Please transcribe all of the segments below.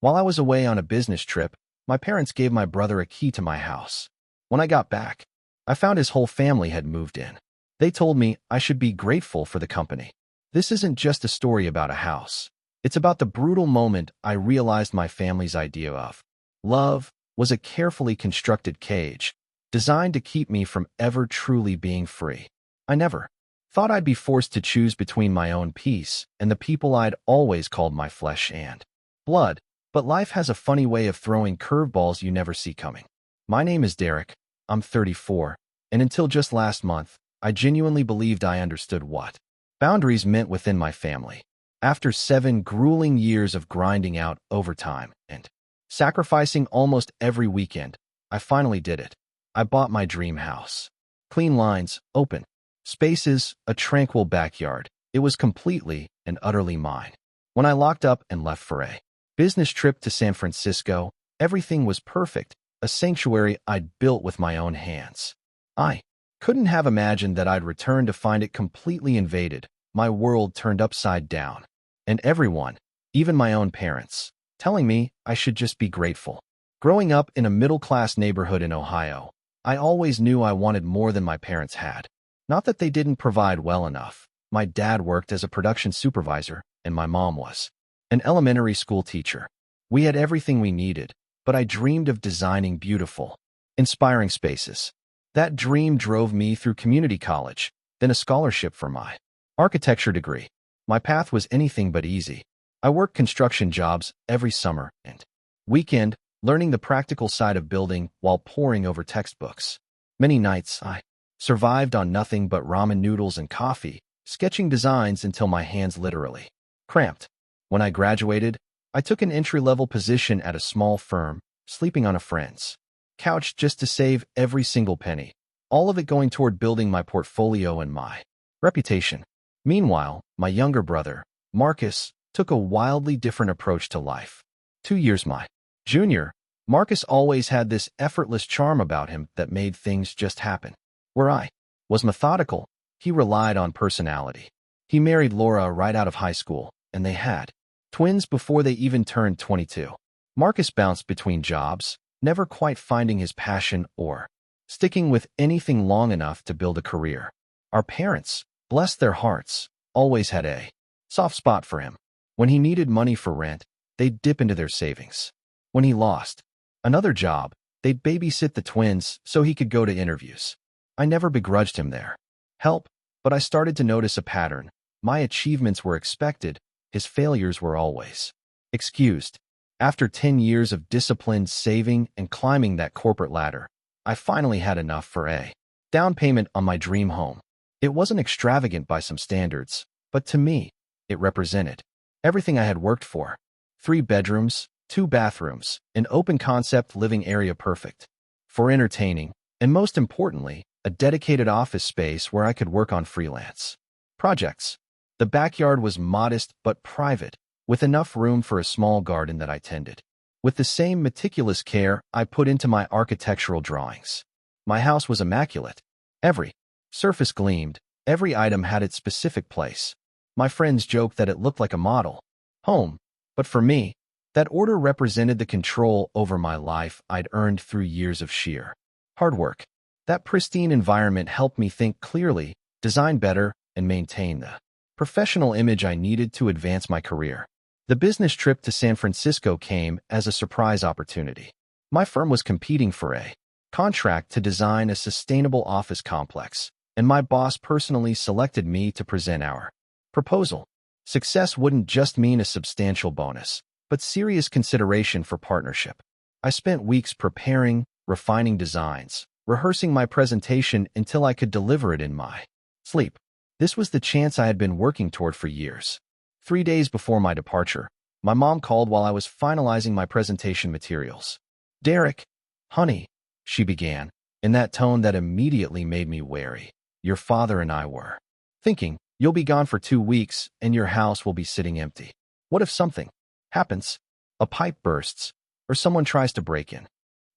While I was away on a business trip, my parents gave my brother a key to my house. When I got back, I found his whole family had moved in. They told me I should be grateful for the company. This isn't just a story about a house. It's about the brutal moment I realized my family's idea of love was a carefully constructed cage, designed to keep me from ever truly being free. I never thought I'd be forced to choose between my own peace and the people I'd always called my flesh and blood. But life has a funny way of throwing curveballs you never see coming. My name is Derek. I'm 34, and until just last month, I genuinely believed I understood what boundaries meant within my family. After 7 grueling years of grinding out overtime and sacrificing almost every weekend, I finally did it. I bought my dream house. Clean lines, open spaces, a tranquil backyard. It was completely and utterly mine. When I locked up and left for a business trip to San Francisco, everything was perfect, a sanctuary I'd built with my own hands. I couldn't have imagined that I'd return to find it completely invaded, my world turned upside down, and everyone, even my own parents, telling me I should just be grateful. Growing up in a middle-class neighborhood in Ohio, I always knew I wanted more than my parents had. Not that they didn't provide well enough. My dad worked as a production supervisor, and my mom was an elementary school teacher. We had everything we needed, but I dreamed of designing beautiful, inspiring spaces. That dream drove me through community college, then a scholarship for my architecture degree. My path was anything but easy. I worked construction jobs every summer and weekend, learning the practical side of building while poring over textbooks. Many nights, I survived on nothing but ramen noodles and coffee, sketching designs until my hands literally cramped. When I graduated, I took an entry-level position at a small firm, sleeping on a friend's couch just to save every single penny, all of it going toward building my portfolio and my reputation. Meanwhile, my younger brother, Marcus, took a wildly different approach to life. 2 years my junior, Marcus always had this effortless charm about him that made things just happen. Where I was methodical, he relied on personality. He married Laura right out of high school, and they had twins before they even turned 22. Marcus bounced between jobs, never quite finding his passion or sticking with anything long enough to build a career. Our parents, bless their hearts, always had a soft spot for him. When he needed money for rent, they'd dip into their savings. When he lost another job, they'd babysit the twins so he could go to interviews. I never begrudged him their help, but I started to notice a pattern. My achievements were expected, his failures were always excused. After 10 years of disciplined saving and climbing that corporate ladder, I finally had enough for a down payment on my dream home. It wasn't extravagant by some standards, but to me, it represented everything I had worked for. 3 bedrooms, 2 bathrooms, an open-concept living area perfect for entertaining, and most importantly, a dedicated office space where I could work on freelance projects. The backyard was modest but private, with enough room for a small garden that I tended with the same meticulous care I put into my architectural drawings. My house was immaculate. Every surface gleamed, every item had its specific place. My friends joked that it looked like a model home, but for me, that order represented the control over my life I'd earned through years of sheer hard work. That pristine environment helped me think clearly, design better, and maintain the professional image I needed to advance my career. The business trip to San Francisco came as a surprise opportunity. My firm was competing for a contract to design a sustainable office complex, and my boss personally selected me to present our proposal. Success wouldn't just mean a substantial bonus, but serious consideration for partnership. I spent weeks preparing, refining designs, rehearsing my presentation until I could deliver it in my sleep. This was the chance I had been working toward for years. 3 days before my departure, my mom called while I was finalizing my presentation materials. "Derek, honey," she began, in that tone that immediately made me wary. "Your father and I were thinking, you'll be gone for 2 weeks and your house will be sitting empty. What if something happens? A pipe bursts, or someone tries to break in?"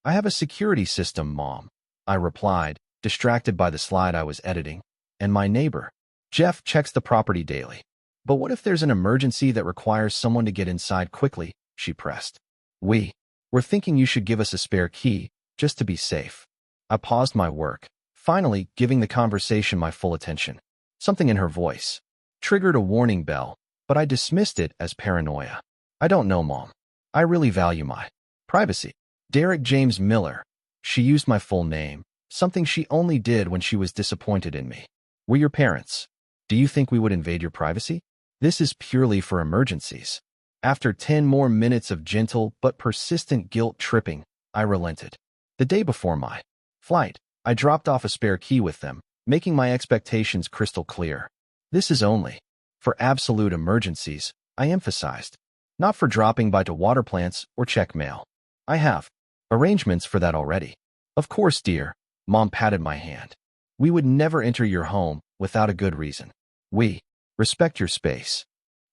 "I have a security system, Mom," I replied, distracted by the slide I was editing. "And my neighbor, Jeff, checks the property daily." "But what if there's an emergency that requires someone to get inside quickly?" she pressed. We're thinking you should give us a spare key, just to be safe. I paused my work, finally giving the conversation my full attention. Something in her voice triggered a warning bell, but I dismissed it as paranoia. I don't know, Mom. I really value my privacy. Derek James Miller. She used my full name, something she only did when she was disappointed in me. We're your parents. Do you think we would invade your privacy? This is purely for emergencies. After 10 more minutes of gentle but persistent guilt tripping, I relented. The day before my flight, I dropped off a spare key with them, making my expectations crystal clear. This is only for absolute emergencies, I emphasized. Not for dropping by to water plants or check mail. I have arrangements for that already. Of course, dear. Mom patted my hand. We would never enter your home without a good reason. We respect your space.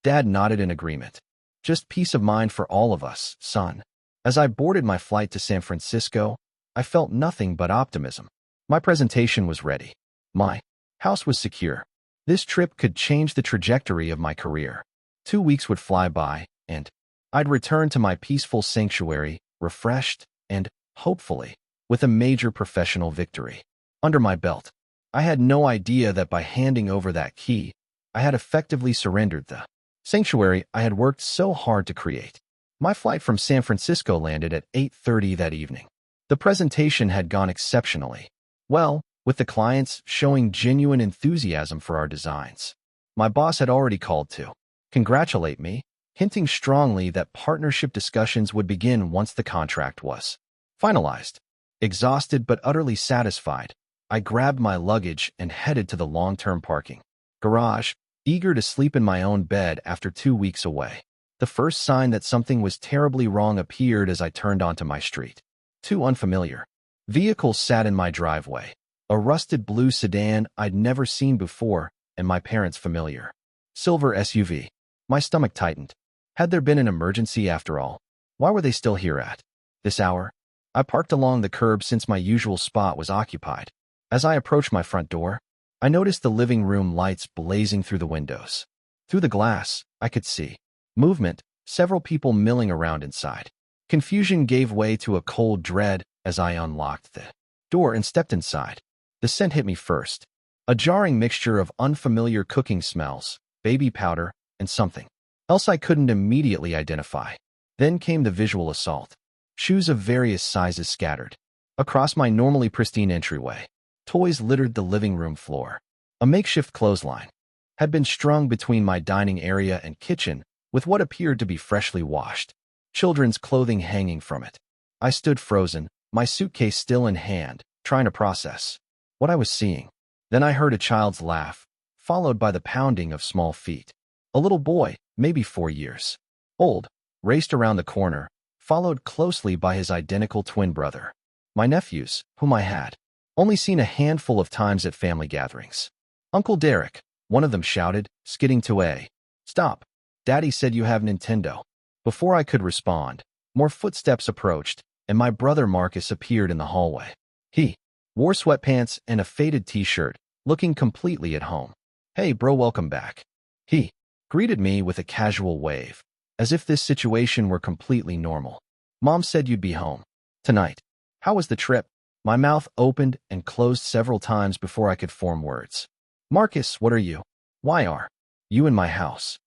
Dad nodded in agreement. Just peace of mind for all of us, son. As I boarded my flight to San Francisco, I felt nothing but optimism. My presentation was ready. My house was secure. This trip could change the trajectory of my career. 2 weeks would fly by, and I'd return to my peaceful sanctuary, refreshed and, hopefully, with a major professional victory under my belt. I had no idea that by handing over that key, I had effectively surrendered the sanctuary I had worked so hard to create. My flight from San Francisco landed at 8:30 that evening. The presentation had gone exceptionally well, with the clients showing genuine enthusiasm for our designs. My boss had already called to congratulate me, hinting strongly that partnership discussions would begin once the contract was finalized. Exhausted but utterly satisfied, I grabbed my luggage and headed to the long-term parking garage, eager to sleep in my own bed after 2 weeks away. The first sign that something was terribly wrong appeared as I turned onto my street. 2 unfamiliar vehicles sat in my driveway. A rusted blue sedan I'd never seen before, and my parents' familiar silver SUV. My stomach tightened. Had there been an emergency after all? Why were they still here at this hour? I parked along the curb since my usual spot was occupied. As I approached my front door, I noticed the living room lights blazing through the windows. Through the glass, I could see movement, several people milling around inside. Confusion gave way to a cold dread as I unlocked the door and stepped inside. The scent hit me first. A jarring mixture of unfamiliar cooking smells, baby powder, and something else I couldn't immediately identify. Then came the visual assault. Shoes of various sizes scattered across my normally pristine entryway. Toys littered the living room floor. A makeshift clothesline had been strung between my dining area and kitchen with what appeared to be freshly washed children's clothing hanging from it. I stood frozen, my suitcase still in hand, trying to process what I was seeing. Then I heard a child's laugh, followed by the pounding of small feet. A little boy, maybe 4 years old, raced around the corner, followed closely by his identical twin brother. My nephews, whom I had only seen a handful of times at family gatherings. Uncle Derek, one of them shouted, skidding to a stop. Daddy said you have Nintendo. Before I could respond, more footsteps approached, and my brother Marcus appeared in the hallway. He wore sweatpants and a faded t-shirt, looking completely at home. Hey bro, welcome back. He greeted me with a casual wave, as if this situation were completely normal. Mom said you'd be home tonight. How was the trip? My mouth opened and closed several times before I could form words. Marcus, what are you? Why are you in my house?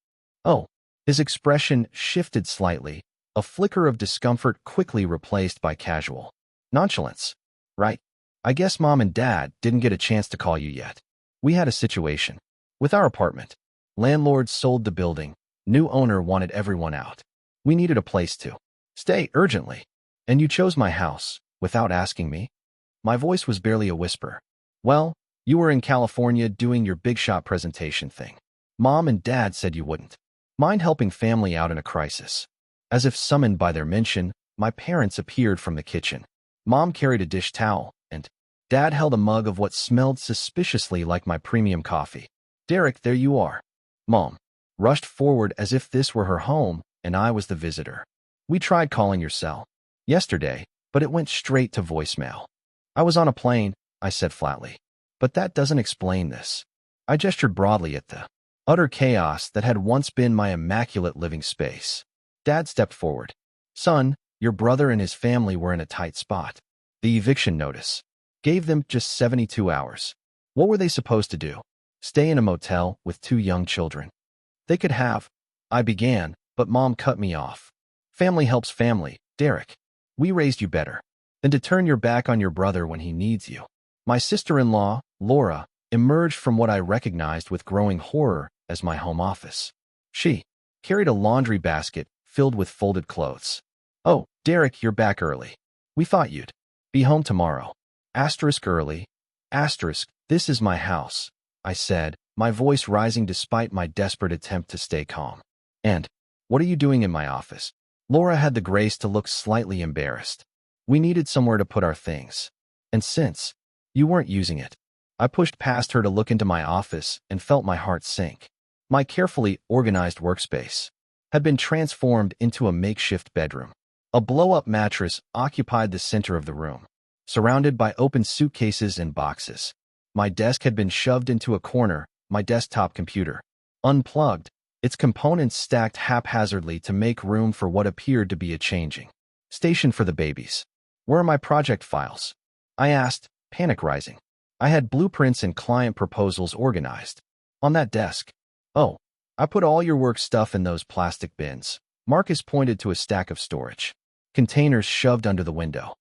Oh, his expression shifted slightly, a flicker of discomfort quickly replaced by casual nonchalance. Right. I guess Mom and Dad didn't get a chance to call you yet. We had a situation with our apartment. Landlord sold the building. New owner wanted everyone out. We needed a place to stay urgently. And you chose my house without asking me? My voice was barely a whisper. Well, you were in California doing your big shot presentation thing. Mom and Dad said you wouldn't mind helping family out in a crisis. As if summoned by their mention, my parents appeared from the kitchen. Mom carried a dish towel, and Dad held a mug of what smelled suspiciously like my premium coffee. Derek, there you are. Mom rushed forward as if this were her home and I was the visitor. We tried calling your cell yesterday, but it went straight to voicemail. I was on a plane, I said flatly. But that doesn't explain this. I gestured broadly at the utter chaos that had once been my immaculate living space. Dad stepped forward. Son, Your brother and his family were in a tight spot. The eviction notice gave them just 72 hours. What were they supposed to do? Stay in a motel with 2 young children? They could have. I began, but Mom cut me off. Family helps family, Derek. We raised you better than to turn your back on your brother when he needs you. My sister-in-law, Laura, emerged from what I recognized with growing horror as my home office. She carried a laundry basket filled with folded clothes. Oh, Derek, you're back early. We thought you'd be home tomorrow. Early. This is my house, I said, my voice rising despite my desperate attempt to stay calm. And what are you doing in my office? Laura had the grace to look slightly embarrassed. We needed somewhere to put our things. And since you weren't using it, I pushed past her to look into my office and felt my heart sink. My carefully organized workspace had been transformed into a makeshift bedroom. A blow-up mattress occupied the center of the room, surrounded by open suitcases and boxes. My desk had been shoved into a corner, my desktop computer unplugged, its components stacked haphazardly to make room for what appeared to be a changing station for the babies. Where are my project files? I asked, panic rising. I had blueprints and client proposals organized on that desk. Oh, I put all your work stuff in those plastic bins. Marcus pointed to a stack of storage containers shoved under the window.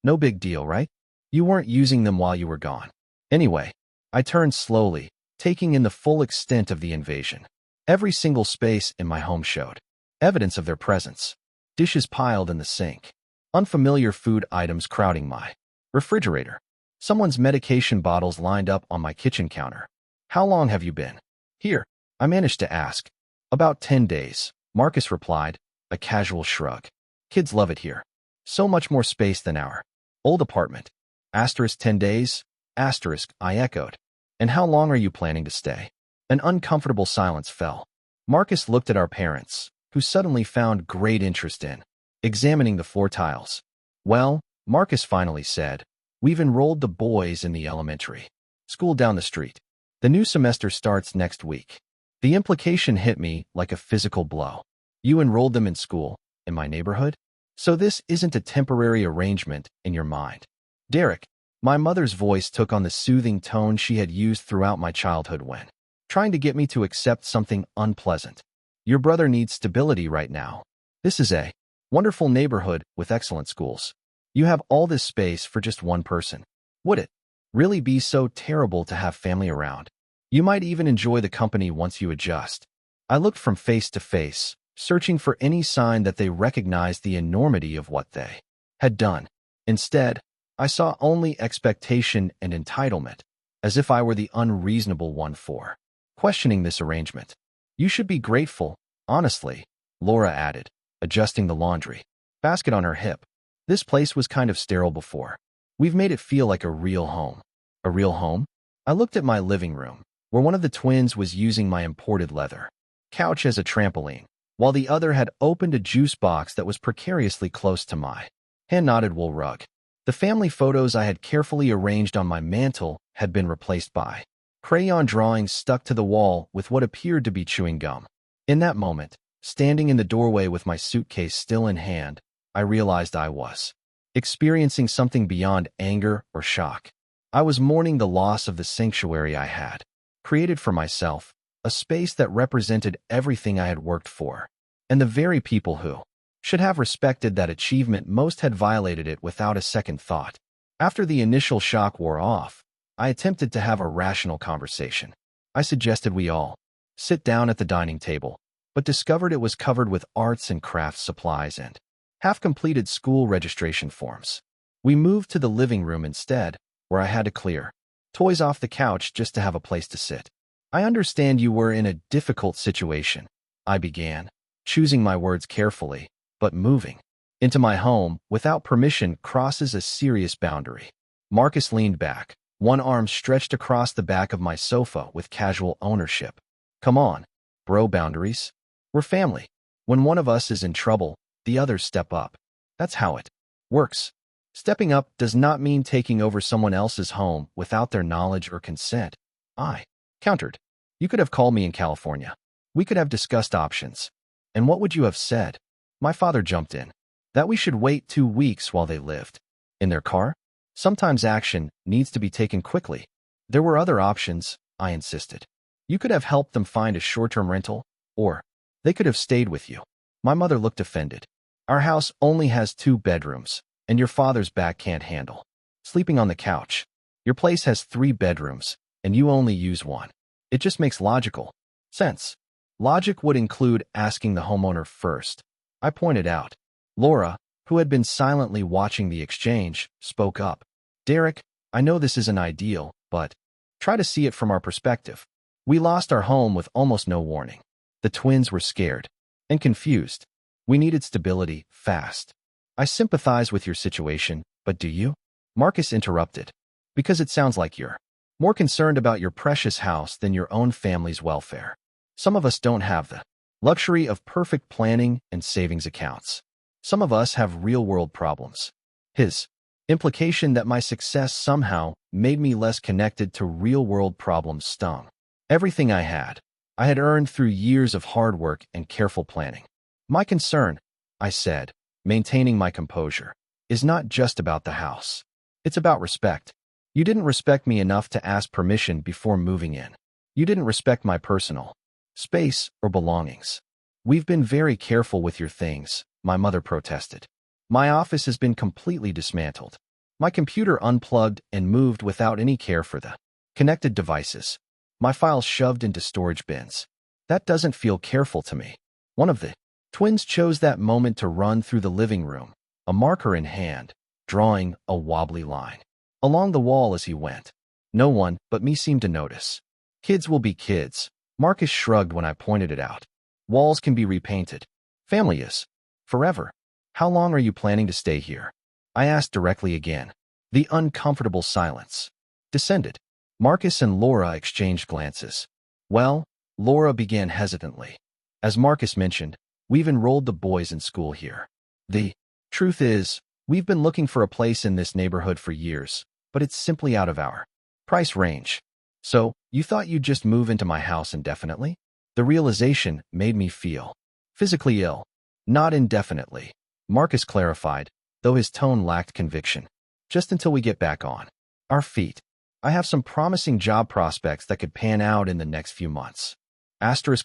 No big deal, right? You weren't using them while you were gone. Anyway, I turned slowly, taking in the full extent of the invasion. Every single space in my home showed evidence of their presence. Dishes piled in the sink. Unfamiliar food items crowding my refrigerator. Someone's medication bottles lined up on my kitchen counter. How long have you been here? I managed to ask. About 10 days, Marcus replied, a casual shrug. Kids love it here. So much more space than our old apartment. 10 days? I echoed. And how long are you planning to stay? An uncomfortable silence fell. Marcus looked at our parents, who suddenly found great interest in examining the floor tiles. Well, Marcus finally said, we've enrolled the boys in the elementary school down the street. The new semester starts next week. The implication hit me like a physical blow. You enrolled them in school, in my neighborhood? So this isn't a temporary arrangement in your mind. Derek, my mother's voice took on the soothing tone she had used throughout my childhood when trying to get me to accept something unpleasant. Your brother needs stability right now. This is a wonderful neighborhood with excellent schools. You have all this space for just one person. Would it really be so terrible to have family around? You might even enjoy the company once you adjust. I looked from face to face, searching for any sign that they recognized the enormity of what they had done. Instead, I saw only expectation and entitlement, as if I were the unreasonable one for questioning this arrangement. You should be grateful, honestly, Laura added, adjusting the laundry basket on her hip. This place was kind of sterile before. We've made it feel like a real home. A real home? I looked at my living room, where one of the twins was using my imported leather couch as a trampoline, while the other had opened a juice box that was precariously close to my hand-knotted wool rug. The family photos I had carefully arranged on my mantle had been replaced by crayon drawings stuck to the wall with what appeared to be chewing gum. In that moment, standing in the doorway with my suitcase still in hand, I realized I was experiencing something beyond anger or shock. I was mourning the loss of the sanctuary I had created for myself, a space that represented everything I had worked for, and the very people who should have respected that achievement most had violated it without a second thought. After the initial shock wore off, I attempted to have a rational conversation. I suggested we all sit down at the dining table, but discovered it was covered with arts and crafts supplies and half-completed school registration forms. We moved to the living room instead, where I had to clear toys off the couch just to have a place to sit. I understand you were in a difficult situation, I began, choosing my words carefully, but moving into my home without permission crosses a serious boundary. Marcus leaned back, one arm stretched across the back of my sofa with casual ownership. Come on, bro, boundaries. We're family. When one of us is in trouble, the others step up. That's how it works. Stepping up does not mean taking over someone else's home without their knowledge or consent. I countered. You could have called me in California. We could have discussed options. And what would you have said? My father jumped in. That we should wait 2 weeks while they lived in their car? Sometimes action needs to be taken quickly. There were other options, I insisted. You could have helped them find a short-term rental, or they could have stayed with you. My mother looked offended. Our house only has 2 bedrooms, and your father's back can't handle sleeping on the couch. Your place has 3 bedrooms, and you only use 1. It just makes logical sense. Logic would include asking the homeowner first, I pointed out. Laura, who had been silently watching the exchange, spoke up. Derek, I know this isn't ideal, but try to see it from our perspective. We lost our home with almost no warning. The twins were scared and confused. We needed stability, fast. I sympathize with your situation, but do you? Marcus interrupted. Because it sounds like you're more concerned about your precious house than your own family's welfare. Some of us don't have the luxury of perfect planning and savings accounts. Some of us have real-world problems. His implication that my success somehow made me less connected to real-world problems stung. Everything I had earned through years of hard work and careful planning. My concern, I said, maintaining my composure, is not just about the house. It's about respect. You didn't respect me enough to ask permission before moving in. You didn't respect my personal space or belongings. We've been very careful with your things, my mother protested. My office has been completely dismantled. My computer unplugged and moved without any care for the connected devices. My files shoved into storage bins. That doesn't feel careful to me. One of the twins chose that moment to run through the living room, a marker in hand, drawing a wobbly line along the wall as he went. No one but me seemed to notice. Kids will be kids. Marcus shrugged when I pointed it out. Walls can be repainted. Family is forever. How long are you planning to stay here? I asked directly again. The uncomfortable silence descended. Marcus and Laura exchanged glances. Well, Laura began hesitantly. As Marcus mentioned, we've enrolled the boys in school here. The truth is, we've been looking for a place in this neighborhood for years, but it's simply out of our price range. So, you thought you'd just move into my house indefinitely? The realization made me feel physically ill. Not indefinitely, Marcus clarified, though his tone lacked conviction. Just until we get back on our feet. I have some promising job prospects that could pan out in the next few months.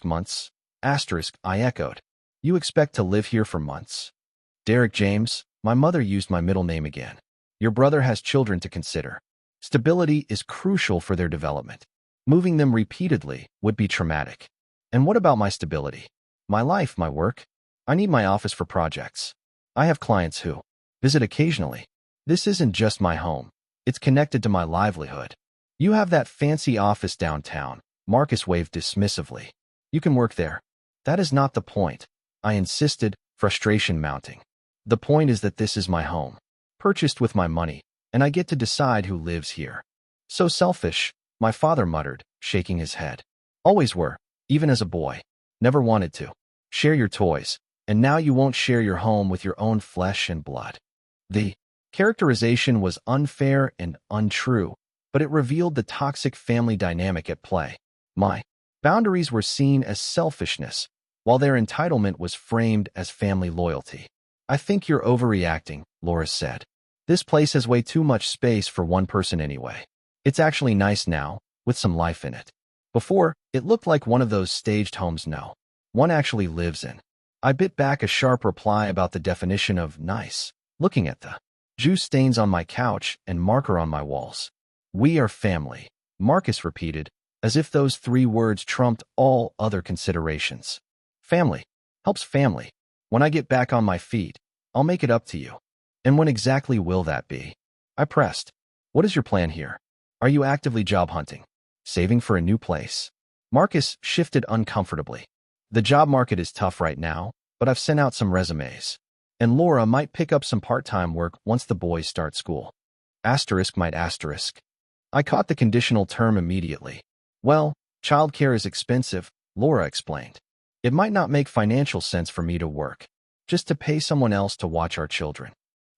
Months? I echoed. You expect to live here for months? Derek James, my mother used my middle name again. Your brother has children to consider. Stability is crucial for their development. Moving them repeatedly would be traumatic. And what about my stability? My life, my work? I need my office for projects. I have clients who visit occasionally. This isn't just my home. It's connected to my livelihood. You have that fancy office downtown, Marcus waved dismissively. You can work there. That is not the point, I insisted, frustration mounting. The point is that this is my home, purchased with my money, and I get to decide who lives here. So selfish, my father muttered, shaking his head. Always were, even as a boy. Never wanted to share your toys, and now you won't share your home with your own flesh and blood. The characterization was unfair and untrue, but it revealed the toxic family dynamic at play. My boundaries were seen as selfishness, while their entitlement was framed as family loyalty. I think you're overreacting, Laura said. This place has way too much space for one person anyway. It's actually nice now, with some life in it. Before, it looked like one of those staged homes no one actually lives in. I bit back a sharp reply about the definition of nice, looking at the juice stains on my couch and marker on my walls. We are family, Marcus repeated, as if those 3 words trumped all other considerations. Family helps family. When I get back on my feet, I'll make it up to you. And when exactly will that be? I pressed. What is your plan here? Are you actively job hunting? Saving for a new place? Marcus shifted uncomfortably. The job market is tough right now, but I've sent out some resumes. And Laura might pick up some part-time work once the boys start school. Might asterisk. I caught the conditional term immediately. Well, childcare is expensive, Laura explained. It might not make financial sense for me to work, just to pay someone else to watch our children.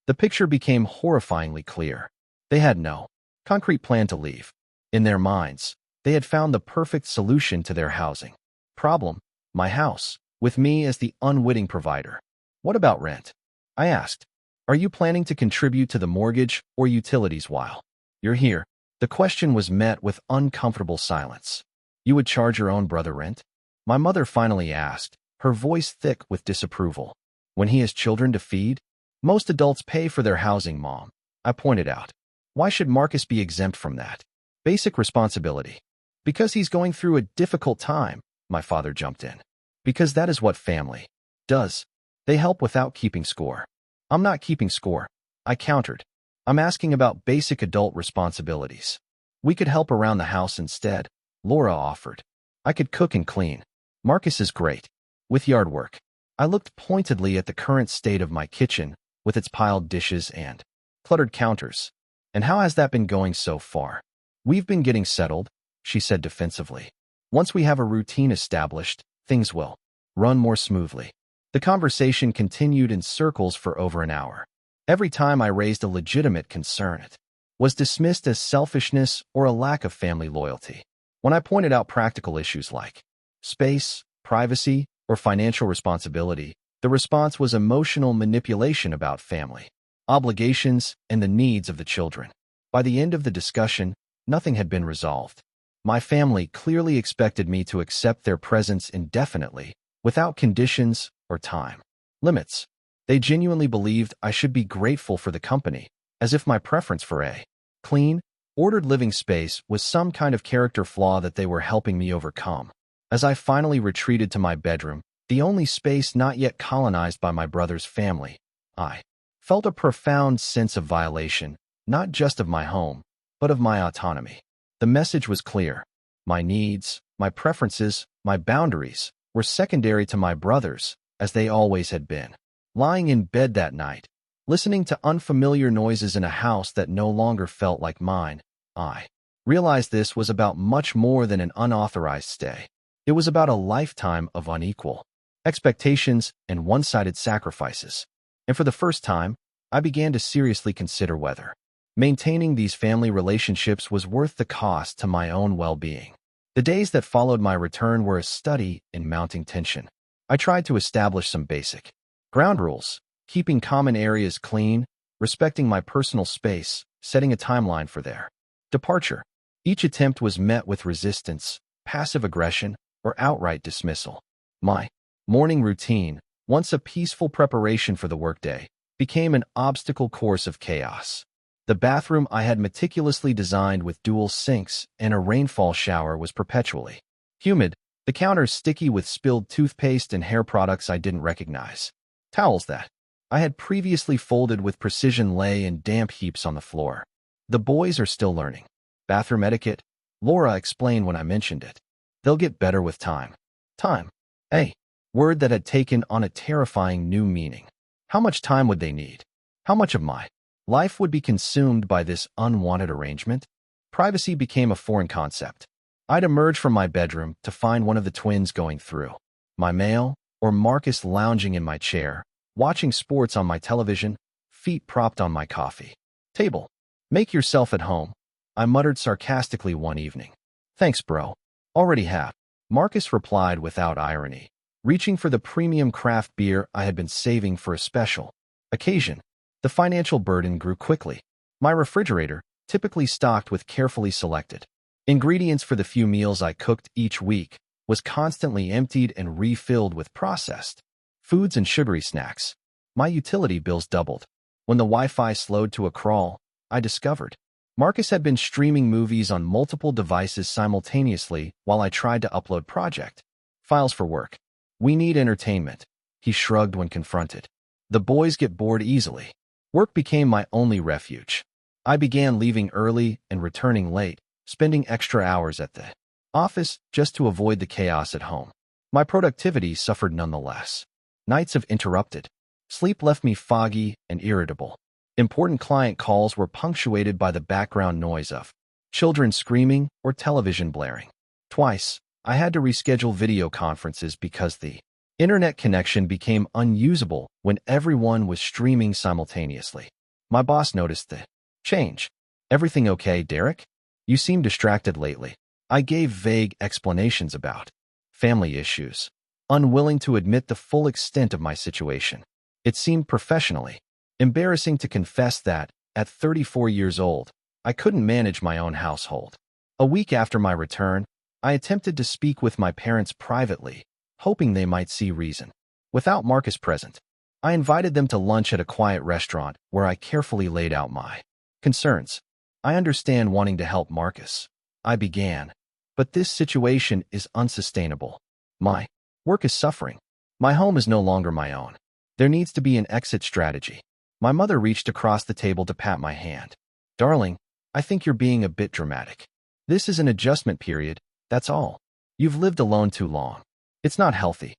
The picture became horrifyingly clear. They had no concrete plan to leave. In their minds, they had found the perfect solution to their housing problem, my house, with me as the unwitting provider. What about rent? I asked, "Are you planning to contribute to the mortgage or utilities while you're here?" The question was met with uncomfortable silence. "You would charge your own brother rent?" My mother finally asked, her voice thick with disapproval. "When he has children to feed? Most adults pay for their housing, Mom," I pointed out. "Why should Marcus be exempt from that basic responsibility?" "Because he's going through a difficult time," my father jumped in. "Because that is what family does. They help without keeping score." "I'm not keeping score," I countered. "I'm asking about basic adult responsibilities." "We could help around the house instead," Laura offered. "I could cook and clean. Marcus is great with yard work." I looked pointedly at the current state of my kitchen with its piled dishes and cluttered counters. "And how has that been going so far?" "We've been getting settled," she said defensively. "Once we have a routine established, things will run more smoothly." The conversation continued in circles for over an hour. Every time I raised a legitimate concern, it was dismissed as selfishness or a lack of family loyalty. When I pointed out practical issues like space, privacy, or financial responsibility, the response was emotional manipulation about family obligations and the needs of the children. By the end of the discussion, nothing had been resolved. My family clearly expected me to accept their presence indefinitely, without conditions or time limits. They genuinely believed I should be grateful for the company, as if my preference for a clean, ordered living space was some kind of character flaw that they were helping me overcome. As I finally retreated to my bedroom, the only space not yet colonized by my brother's family, I felt a profound sense of violation, not just of my home, but of my autonomy. The message was clear. My needs, my preferences, my boundaries were secondary to my brother's, as they always had been. Lying in bed that night, listening to unfamiliar noises in a house that no longer felt like mine, I realized this was about much more than an unauthorized stay. It was about a lifetime of unequal expectations and one-sided sacrifices. And for the first time, I began to seriously consider whether maintaining these family relationships was worth the cost to my own well-being. The days that followed my return were a study in mounting tension. I tried to establish some basic ground rules, keeping common areas clean, respecting my personal space, setting a timeline for their departure. Each attempt was met with resistance, passive aggression, or outright dismissal. My morning routine, once a peaceful preparation for the workday, became an obstacle course of chaos. The bathroom I had meticulously designed with dual sinks and a rainfall shower was perpetually humid, the counters sticky with spilled toothpaste and hair products I didn't recognize. Towels that I had previously folded with precision lay in damp heaps on the floor. "The boys are still learning bathroom etiquette," Laura explained when I mentioned it. "They'll get better with time." Time. A word that had taken on a terrifying new meaning. How much time would they need? How much of my life would be consumed by this unwanted arrangement? Privacy became a foreign concept. I'd emerge from my bedroom to find one of the twins going through my mail, or Marcus lounging in my chair, watching sports on my television, feet propped on my coffee table. "Make yourself at home," I muttered sarcastically one evening. "Thanks, bro. Already have," Marcus replied without irony, reaching for the premium craft beer I had been saving for a special occasion. The financial burden grew quickly. My refrigerator, typically stocked with carefully selected ingredients for the few meals I cooked each week, was constantly emptied and refilled with processed foods and sugary snacks. My utility bills doubled. When the Wi-Fi slowed to a crawl, I discovered Marcus had been streaming movies on multiple devices simultaneously while I tried to upload project files for work. "We need entertainment," he shrugged when confronted. "The boys get bored easily." Work became my only refuge. I began leaving early and returning late, spending extra hours at the office just to avoid the chaos at home. My productivity suffered nonetheless. Nights of interrupted sleep left me foggy and irritable. Important client calls were punctuated by the background noise of children screaming or television blaring. Twice, I had to reschedule video conferences because the internet connection became unusable when everyone was streaming simultaneously. My boss noticed the change. "Everything okay, Derek? You seem distracted lately." I gave vague explanations about family issues, unwilling to admit the full extent of my situation. It seemed professionally embarrassing to confess that, at 34 years old, I couldn't manage my own household. A week after my return, I attempted to speak with my parents privately, hoping they might see reason. Without Marcus present, I invited them to lunch at a quiet restaurant where I carefully laid out my concerns. I understand wanting to help Marcus, I began, but this situation is unsustainable. My work is suffering. My home is no longer my own. There needs to be an exit strategy. My mother reached across the table to pat my hand. Darling, I think you're being a bit dramatic. This is an adjustment period, that's all. You've lived alone too long. It's not healthy.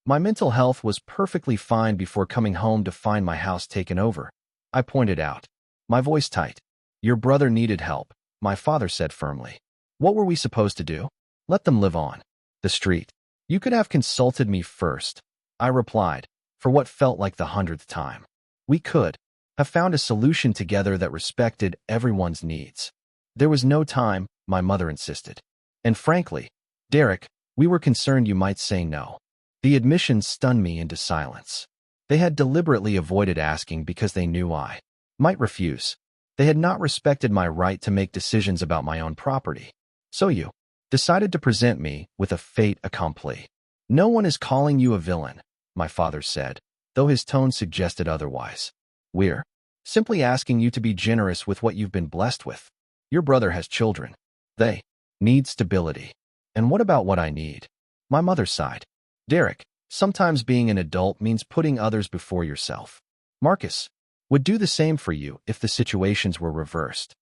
My mental health was perfectly fine before coming home to find my house taken over, I pointed out, my voice tight. Your brother needed help, my father said firmly. What were we supposed to do? Let them live on the street. You could have consulted me first, I replied, for what felt like the 100th time. We could have found a solution together that respected everyone's needs. There was no time, my mother insisted. And frankly, Derek, we were concerned you might say no. The admission stunned me into silence. They had deliberately avoided asking because they knew I might refuse. They had not respected my right to make decisions about my own property. So you decided to present me with a fait accompli. No one is calling you a villain, my father said, though his tone suggested otherwise. We're simply asking you to be generous with what you've been blessed with. Your brother has children. They need stability. And what about what I need? My mother sighed. Derek, sometimes being an adult means putting others before yourself. Marcus would do the same for you if the situations were reversed.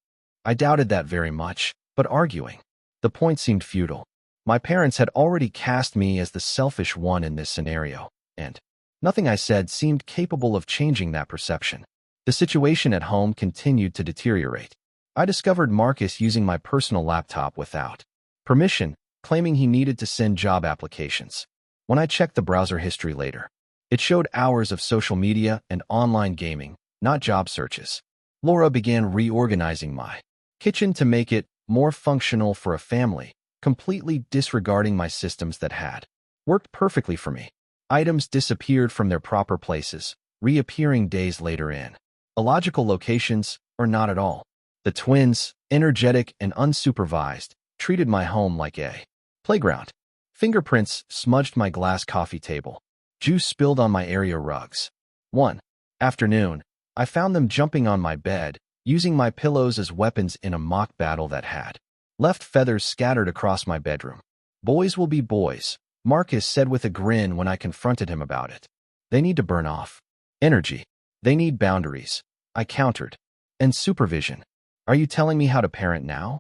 I doubted that very much, but arguing the point seemed futile. My parents had already cast me as the selfish one in this scenario, and nothing I said seemed capable of changing that perception. The situation at home continued to deteriorate. I discovered Marcus using my personal laptop without permission, claiming he needed to send job applications. When I checked the browser history later, it showed hours of social media and online gaming, not job searches. Laura began reorganizing my kitchen to make it more functional for a family, completely disregarding my systems that had worked perfectly for me. Items disappeared from their proper places, reappearing days later in illogical locations or not at all. The twins, energetic and unsupervised, treated my home like a playground. Fingerprints smudged my glass coffee table. Juice spilled on my area rugs. One afternoon, I found them jumping on my bed, using my pillows as weapons in a mock battle that had left feathers scattered across my bedroom. Boys will be boys, Marcus said with a grin when I confronted him about it. They need to burn off energy. They need boundaries, I countered. And supervision. Are you telling me how to parent now?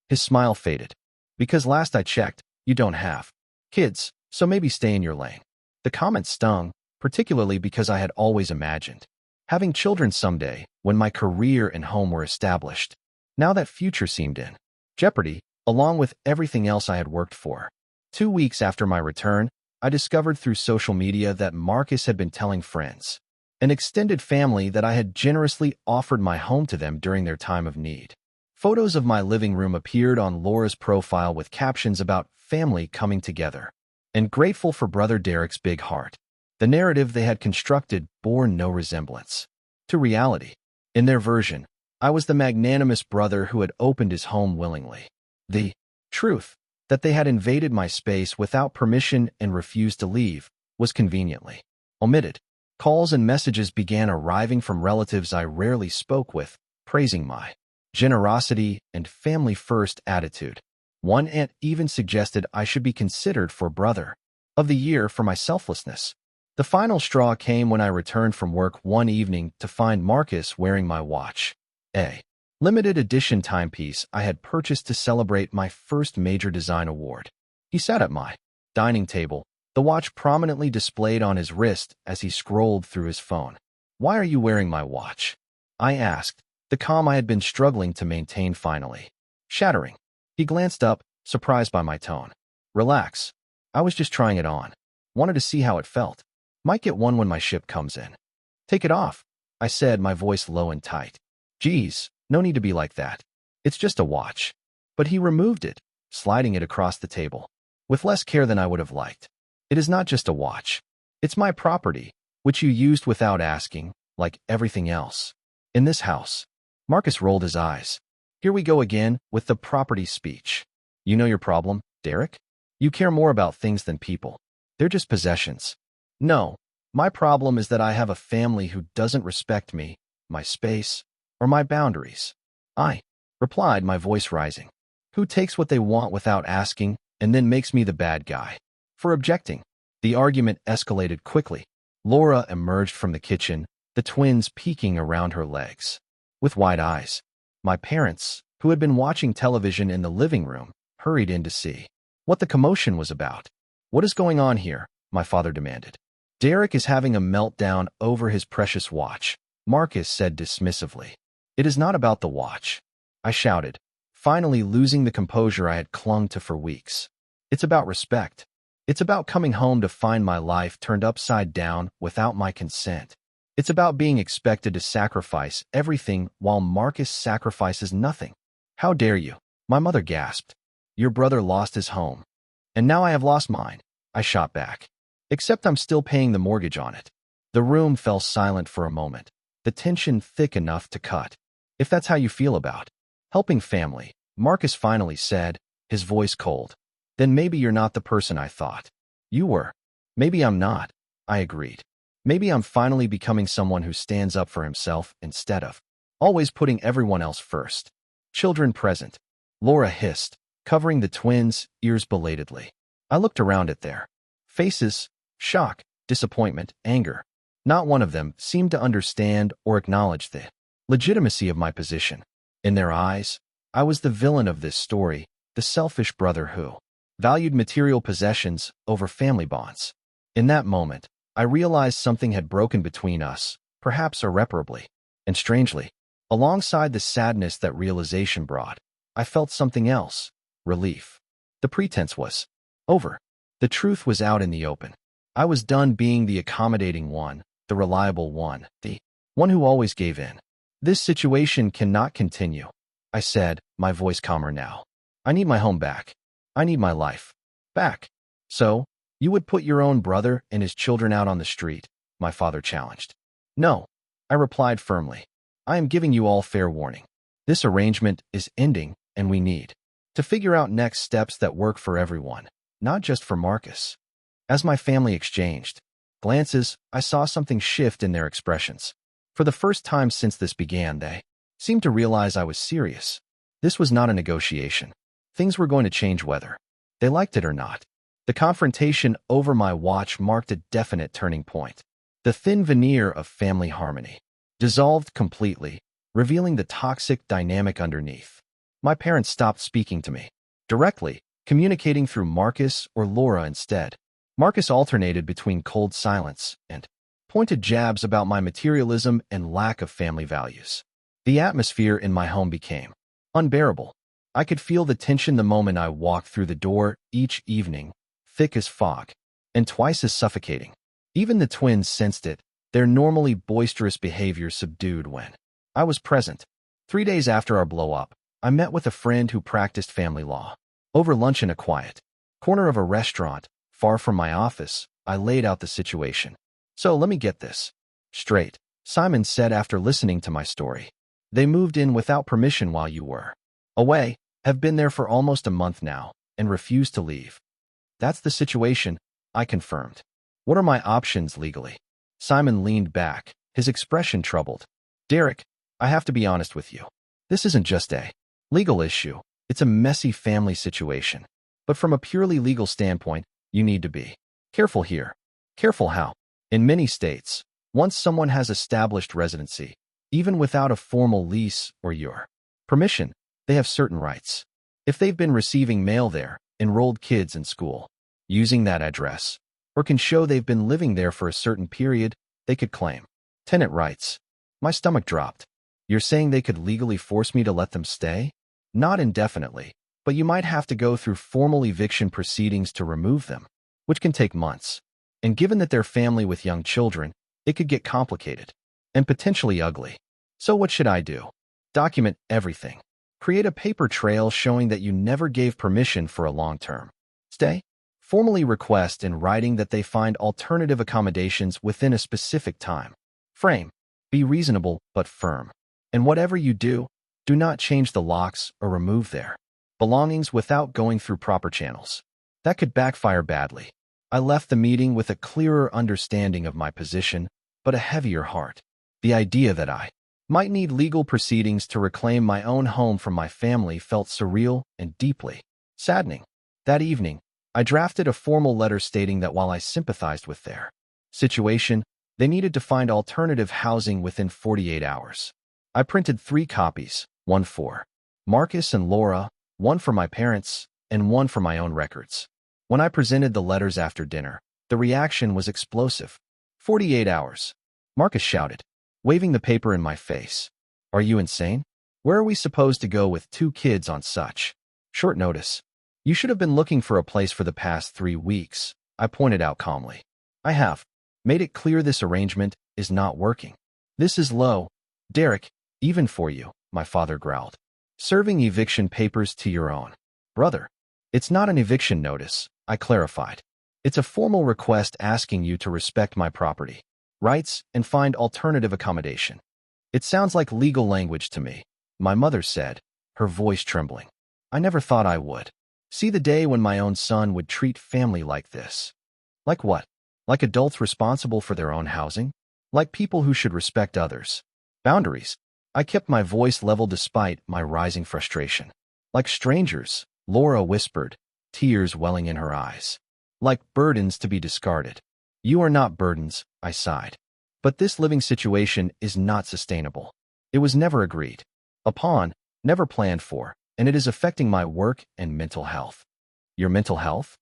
His smile faded. Because last I checked, you don't have kids, so maybe stay in your lane. The comment stung, particularly because I had always imagined having children someday when my career and home were established. Now that future seemed in jeopardy, along with everything else I had worked for. 2 weeks after my return, I discovered through social media that Marcus had been telling friends, an extended family, that I had generously offered my home to them during their time of need. Photos of my living room appeared on Laura's profile with captions about family coming together and grateful for brother Derek's big heart. The narrative they had constructed bore no resemblance to reality. In their version, I was the magnanimous brother who had opened his home willingly. The truth, that they had invaded my space without permission and refused to leave, was conveniently omitted. Calls and messages began arriving from relatives I rarely spoke with, praising my generosity and family-first attitude. One aunt even suggested I should be considered for Brother of the Year for my selflessness. The final straw came when I returned from work one evening to find Marcus wearing my watch, a limited edition timepiece I had purchased to celebrate my first major design award. He sat at my dining table, the watch prominently displayed on his wrist as he scrolled through his phone. Why are you wearing my watch? I asked, the calm I had been struggling to maintain finally shattering. He glanced up, surprised by my tone. Relax. I was just trying it on. Wanted to see how it felt. Might get one when my ship comes in. Take it off, I said, my voice low and tight. Geez, no need to be like that. It's just a watch. But he removed it, sliding it across the table, with less care than I would have liked. It is not just a watch. It's my property, which you used without asking, like everything else. In this house. Marcus rolled his eyes. Here we go again with the property speech. You know your problem, Derek? You care more about things than people. They're just possessions. No, my problem is that I have a family who doesn't respect me, my space, or my boundaries. I replied, my voice rising. Who takes what they want without asking and then makes me the bad guy for objecting? The argument escalated quickly. Laura emerged from the kitchen, the twins peeking around her legs. With wide eyes, my parents, who had been watching television in the living room, hurried in to see what the commotion was about. What is going on here? My father demanded. Derek is having a meltdown over his precious watch, Marcus said dismissively. It is not about the watch, I shouted, finally losing the composure I had clung to for weeks. It's about respect. It's about coming home to find my life turned upside down without my consent. It's about being expected to sacrifice everything while Marcus sacrifices nothing. How dare you? My mother gasped. Your brother lost his home. And now I have lost mine, I shot back. Except I'm still paying the mortgage on it. The room fell silent for a moment, the tension thick enough to cut. If that's how you feel about helping family, Marcus finally said, his voice cold. Then maybe you're not the person I thought you were. Maybe I'm not, I agreed. Maybe I'm finally becoming someone who stands up for himself instead of always putting everyone else first. Children present, Laura hissed, covering the twins' ears belatedly. I looked around at their faces, shock, disappointment, anger. Not one of them seemed to understand or acknowledge the legitimacy of my position. In their eyes, I was the villain of this story, the selfish brother who valued material possessions over family bonds. In that moment, I realized something had broken between us, perhaps irreparably. And strangely, alongside the sadness that realization brought, I felt something else, relief. The pretense was over. The truth was out in the open. I was done being the accommodating one, the reliable one, the one who always gave in. This situation cannot continue, I said, my voice calmer now. I need my home back. I need my life back. So, you would put your own brother and his children out on the street? My father challenged. No, I replied firmly. I am giving you all fair warning. This arrangement is ending, and we need to figure out next steps that work for everyone, not just for Marcus. As my family exchanged glances, I saw something shift in their expressions. For the first time since this began, they seemed to realize I was serious. This was not a negotiation. Things were going to change whether they liked it or not. The confrontation over my watch marked a definite turning point. The thin veneer of family harmony dissolved completely, revealing the toxic dynamic underneath. My parents stopped speaking to me directly, communicating through Marcus or Laura instead. Marcus alternated between cold silence and pointed jabs about my materialism and lack of family values. The atmosphere in my home became unbearable. I could feel the tension the moment I walked through the door each evening, thick as fog, and twice as suffocating. Even the twins sensed it, their normally boisterous behavior subdued when I was present. 3 days after our blow-up, I met with a friend who practiced family law. Over lunch in a quiet corner of a restaurant, far from my office, I laid out the situation. So let me get this straight, Simon said after listening to my story. They moved in without permission while you were away, have been there for almost a month now, and refuse to leave. That's the situation, I confirmed. What are my options legally? Simon leaned back, his expression troubled. Derek, I have to be honest with you. This isn't just a legal issue. It's a messy family situation. But from a purely legal standpoint, you need to be careful here. Careful how? In many states, once someone has established residency, even without a formal lease or your permission, they have certain rights. If they've been receiving mail there, enrolled kids in school, using that address, or can show they've been living there for a certain period, they could claim tenant rights. My stomach dropped. You're saying they could legally force me to let them stay? Not indefinitely, but you might have to go through formal eviction proceedings to remove them, which can take months. And given that they're family with young children, it could get complicated and potentially ugly. So what should I do? Document everything. Create a paper trail showing that you never gave permission for a long-term stay. Formally request in writing that they find alternative accommodations within a specific time frame. Be reasonable but firm. And whatever you do, do not change the locks or remove their belongings without going through proper channels. That could backfire badly. I left the meeting with a clearer understanding of my position, but a heavier heart. The idea that I might need legal proceedings to reclaim my own home from my family felt surreal and deeply saddening. That evening, I drafted a formal letter stating that while I sympathized with their situation, they needed to find alternative housing within 48 hours. I printed 3 copies, one for Marcus and Laura, one for my parents, and one for my own records. When I presented the letters after dinner, the reaction was explosive. 48 hours, Marcus shouted, waving the paper in my face. Are you insane? Where are we supposed to go with 2 kids on such short notice? You should have been looking for a place for the past 3 weeks, I pointed out calmly. I have made it clear this arrangement is not working. This is low, Derek, even for you, my father growled. Serving eviction papers to your own brother. It's not an eviction notice, I clarified. It's a formal request asking you to respect my property rights and find alternative accommodation. It sounds like legal language to me, my mother said, her voice trembling. I never thought I would see the day when my own son would treat family like this. Like what? Like adults responsible for their own housing? Like people who should respect others' boundaries? I kept my voice level despite my rising frustration. Like strangers, Laura whispered, tears welling in her eyes. Like burdens to be discarded. You are not burdens, I sighed. But this living situation is not sustainable. It was never agreed upon, never planned for, and it is affecting my work and mental health. Your mental health?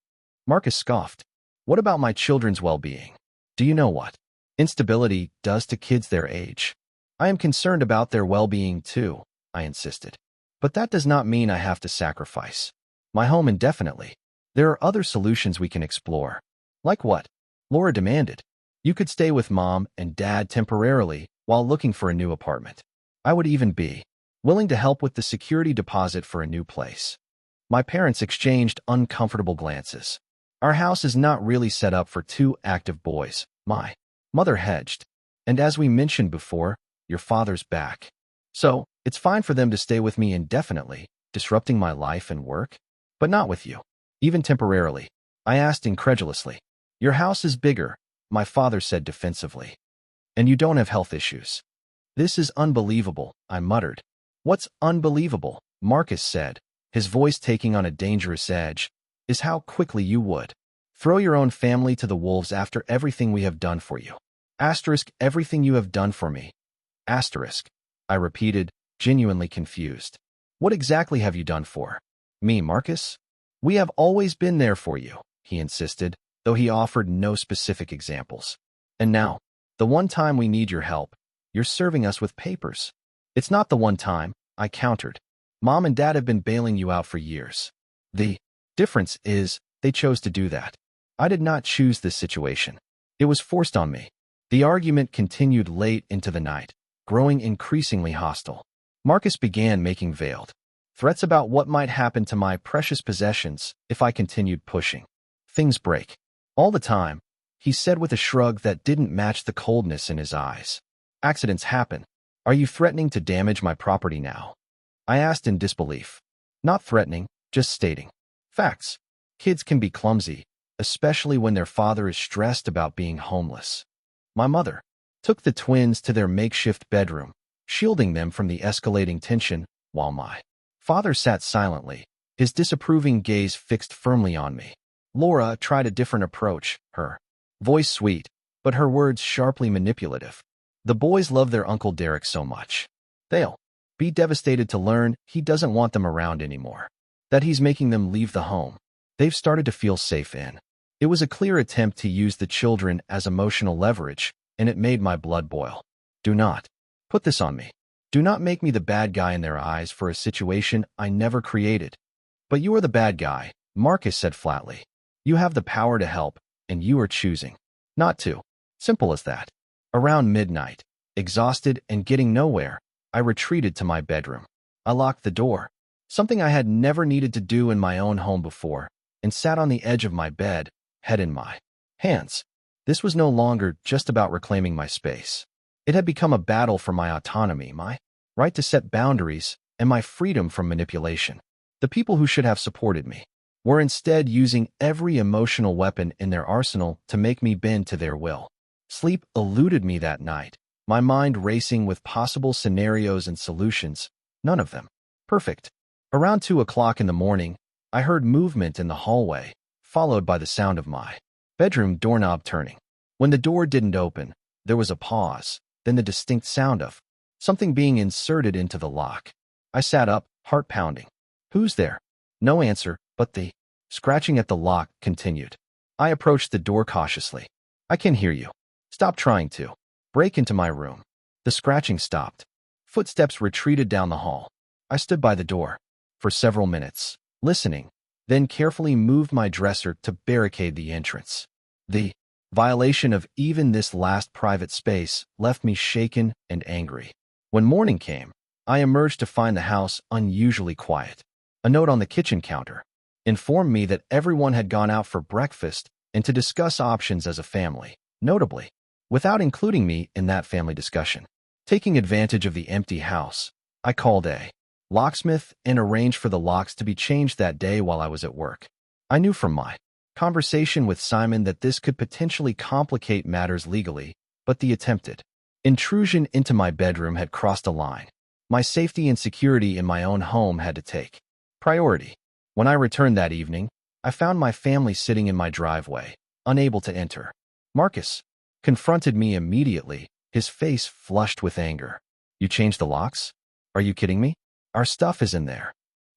Marcus scoffed. What about my children's well-being? Do you know what instability does to kids their age? I am concerned about their well-being too, I insisted. But that does not mean I have to sacrifice my home indefinitely. There are other solutions we can explore. Like what? Laura demanded. You could stay with Mom and Dad temporarily while looking for a new apartment. I would even be willing to help with the security deposit for a new place. My parents exchanged uncomfortable glances. Our house is not really set up for 2 active boys, my mother hedged. And as we mentioned before, your father's back. So, it's fine for them to stay with me indefinitely, disrupting my life and work. But not with you. Even temporarily. I asked incredulously. Your house is bigger, my father said defensively. And you don't have health issues. This is unbelievable, I muttered. What's unbelievable, Marcus said, his voice taking on a dangerous edge, is how quickly you would throw your own family to the wolves after everything we have done for you. Asterisk everything you have done for me. Asterisk, I repeated, genuinely confused. What exactly have you done for me, Marcus? We have always been there for you, he insisted, though he offered no specific examples. And now, the one time we need your help, you're serving us with papers. It's not the one time, I countered. Mom and Dad have been bailing you out for years. The difference is, they chose to do that. I did not choose this situation. It was forced on me. The argument continued late into the night, growing increasingly hostile. Marcus began making veiled threats about what might happen to my precious possessions if I continued pushing. Things break. All the time, he said with a shrug that didn't match the coldness in his eyes. Accidents happen. Are you threatening to damage my property now? I asked in disbelief. Not threatening, just stating facts. Kids can be clumsy, especially when their father is stressed about being homeless. My mother took the twins to their makeshift bedroom, shielding them from the escalating tension, while my father sat silently, his disapproving gaze fixed firmly on me. Laura tried a different approach, her voice sweet, but her words sharply manipulative. The boys love their Uncle Derek so much. They'll be devastated to learn he doesn't want them around anymore, that he's making them leave the home they've started to feel safe in. It was a clear attempt to use the children as emotional leverage, and it made my blood boil. Do not put this on me. Do not make me the bad guy in their eyes for a situation I never created. But you are the bad guy, Marcus said flatly. You have the power to help, and you are choosing not to. Simple as that. Around midnight, exhausted and getting nowhere, I retreated to my bedroom. I locked the door, something I had never needed to do in my own home before, and sat on the edge of my bed, head in my hands. This was no longer just about reclaiming my space. It had become a battle for my autonomy, my right to set boundaries, and my freedom from manipulation. The people who should have supported me were instead using every emotional weapon in their arsenal to make me bend to their will. Sleep eluded me that night, my mind racing with possible scenarios and solutions, none of them perfect. Around 2 o'clock in the morning, I heard movement in the hallway, followed by the sound of my bedroom doorknob turning. When the door didn't open, there was a pause, then the distinct sound of something being inserted into the lock. I sat up, heart pounding. "Who's there?" No answer, but the scratching at the lock continued. I approached the door cautiously. "I can hear you. Stop trying to break into my room." The scratching stopped. Footsteps retreated down the hall. I stood by the door for several minutes, listening, then carefully moved my dresser to barricade the entrance. The violation of even this last private space left me shaken and angry. When morning came, I emerged to find the house unusually quiet. A note on the kitchen counter informed me that everyone had gone out for breakfast and to discuss options as a family, notably, without including me in that family discussion. Taking advantage of the empty house, I called a locksmith and arranged for the locks to be changed that day while I was at work. I knew from my conversation with Simon that this could potentially complicate matters legally, but the attempted intrusion into my bedroom had crossed a line. My safety and security in my own home had to take priority. When I returned that evening, I found my family sitting in my driveway, unable to enter. Marcus confronted me immediately, his face flushed with anger. "You changed the locks? Are you kidding me? Our stuff is in there."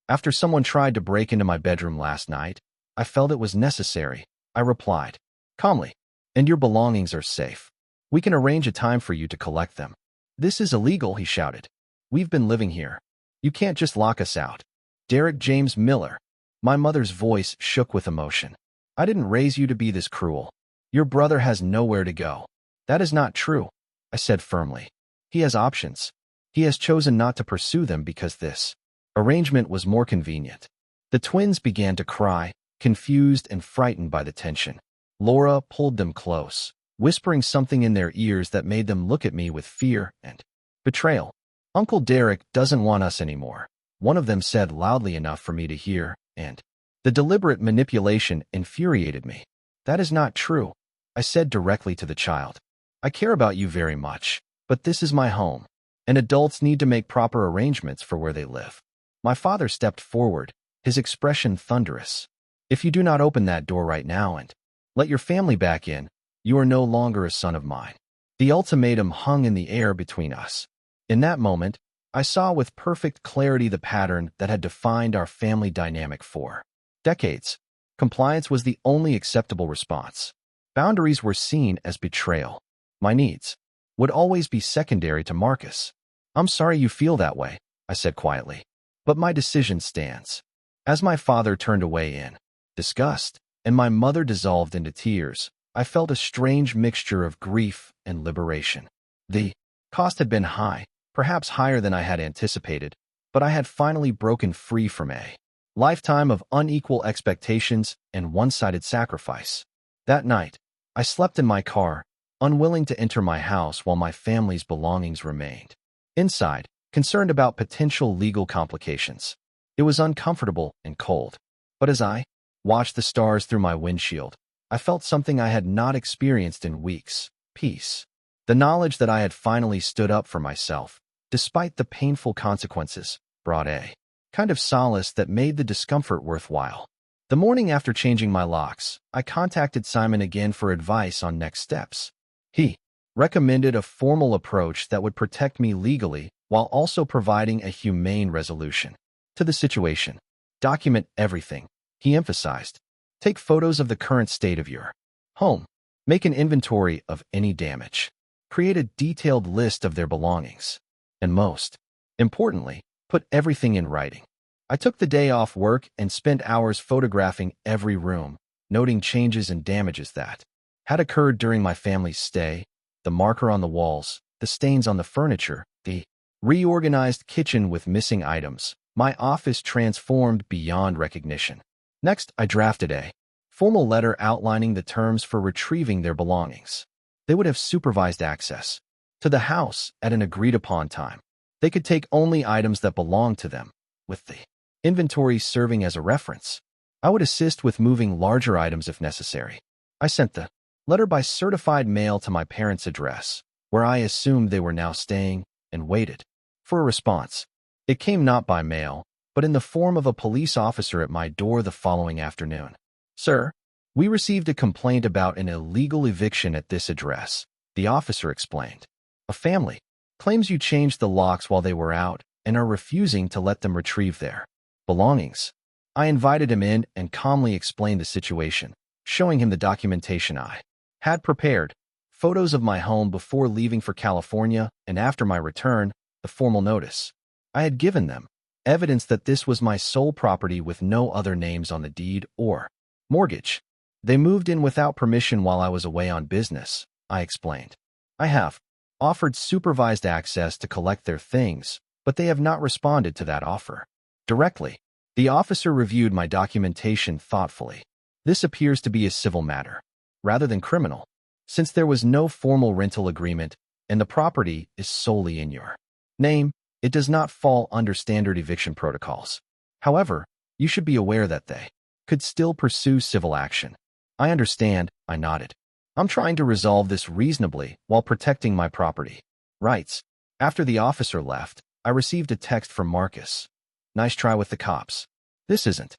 "After someone tried to break into my bedroom last night, I felt it was necessary," I replied calmly. "And your belongings are safe. We can arrange a time for you to collect them." "This is illegal," he shouted. "We've been living here. You can't just lock us out." "Derek James Miller." My mother's voice shook with emotion. "I didn't raise you to be this cruel. Your brother has nowhere to go." "That is not true," I said firmly. "He has options. He has chosen not to pursue them because this arrangement was more convenient." The twins began to cry, confused and frightened by the tension. Laura pulled them close, whispering something in their ears that made them look at me with fear and betrayal. "Uncle Derek doesn't want us anymore," one of them said loudly enough for me to hear, and the deliberate manipulation infuriated me. "That is not true," I said directly to the child. "I care about you very much, but this is my home, and adults need to make proper arrangements for where they live." My father stepped forward, his expression thunderous. "If you do not open that door right now and let your family back in, you are no longer a son of mine." The ultimatum hung in the air between us. In that moment, I saw with perfect clarity the pattern that had defined our family dynamic for decades. Compliance was the only acceptable response. Boundaries were seen as betrayal. My needs would always be secondary to Marcus. "I'm sorry you feel that way," I said quietly, "but my decision stands." As my father turned away in disgust, and my mother dissolved into tears, I felt a strange mixture of grief and liberation. The cost had been high, perhaps higher than I had anticipated, but I had finally broken free from a lifetime of unequal expectations and one-sided sacrifice. That night, I slept in my car, unwilling to enter my house while my family's belongings remained inside, concerned about potential legal complications. It was uncomfortable and cold, but as I watched the stars through my windshield, I felt something I had not experienced in weeks: peace. The knowledge that I had finally stood up for myself, despite the painful consequences, brought a kind of solace that made the discomfort worthwhile. The morning after changing my locks, I contacted Simon again for advice on next steps. He recommended a formal approach that would protect me legally while also providing a humane resolution to the situation. "Document everything," he emphasized. "Take photos of the current state of your home. Make an inventory of any damage. Create a detailed list of their belongings. And most importantly, put everything in writing." I took the day off work and spent hours photographing every room, noting changes and damages that had occurred during my family's stay: the marker on the walls, the stains on the furniture, the reorganized kitchen with missing items, my office transformed beyond recognition. Next, I drafted a formal letter outlining the terms for retrieving their belongings. They would have supervised access to the house at an agreed-upon time. They could take only items that belonged to them, with the inventory serving as a reference. I would assist with moving larger items if necessary. I sent the letter by certified mail to my parents' address, where I assumed they were now staying, and waited for a response. It came not by mail, but in the form of a police officer at my door the following afternoon. "Sir, we received a complaint about an illegal eviction at this address," the officer explained. "A family claims you changed the locks while they were out and are refusing to let them retrieve their belongings." I invited him in and calmly explained the situation, showing him the documentation I had prepared, photos of my home before leaving for California and after my return, the formal notice I had given them, evidence that this was my sole property with no other names on the deed or mortgage. "They moved in without permission while I was away on business," I explained. "I have offered supervised access to collect their things, but they have not responded to that offer directly." The officer reviewed my documentation thoughtfully. "This appears to be a civil matter, rather than criminal, since there was no formal rental agreement and the property is solely in your name. It does not fall under standard eviction protocols. However, you should be aware that they could still pursue civil action." "I understand," I nodded. "I'm trying to resolve this reasonably while protecting my property rights." After the officer left, I received a text from Marcus. "Nice try with the cops. This isn't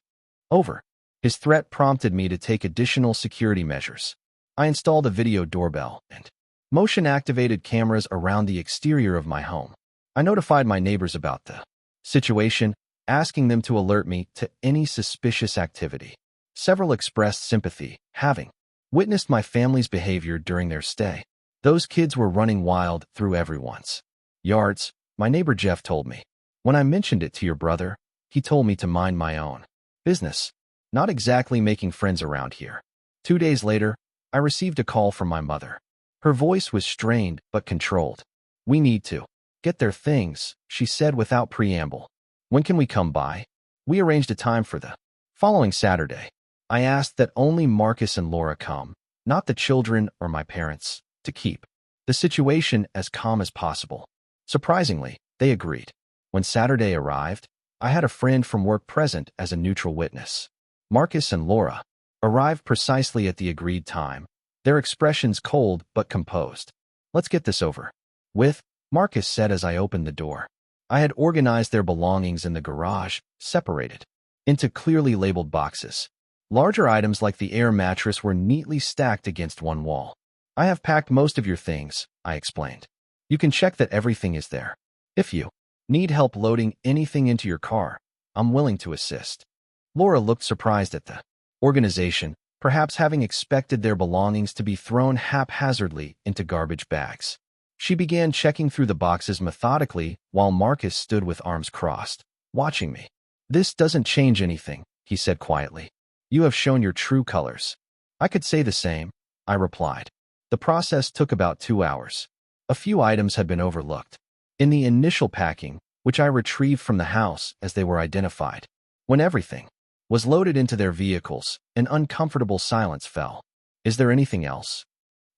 over." His threat prompted me to take additional security measures. I installed a video doorbell and motion-activated cameras around the exterior of my home. I notified my neighbors about the situation, asking them to alert me to any suspicious activity. Several expressed sympathy, having witnessed my family's behavior during their stay. Those kids were running wild through everyone's yards, my neighbor Jeff told me. "When I mentioned it to your brother, he told me to mind my own business. Not exactly making friends around here." 2 days later, I received a call from my mother. Her voice was strained but controlled. "We need to get their things," she said without preamble. "When can we come by?" We arranged a time for the following Saturday. I asked that only Marcus and Laura come, not the children or my parents, to keep the situation as calm as possible. Surprisingly, they agreed. When Saturday arrived, I had a friend from work present as a neutral witness. Marcus and Laura arrived precisely at the agreed time, their expressions cold but composed. "Let's get this over with," Marcus said as I opened the door. I had organized their belongings in the garage, separated into clearly labeled boxes. Larger items like the air mattress were neatly stacked against one wall. "I have packed most of your things," I explained. "You can check that everything is there. If you need help loading anything into your car, I'm willing to assist." Laura looked surprised at the organization, perhaps having expected their belongings to be thrown haphazardly into garbage bags. She began checking through the boxes methodically while Marcus stood with arms crossed, watching me. "This doesn't change anything," he said quietly. "You have shown your true colors." "I could say the same," I replied. The process took about 2 hours. A few items had been overlooked in the initial packing, which I retrieved from the house as they were identified. When everything was loaded into their vehicles, an uncomfortable silence fell. "Is there anything else?"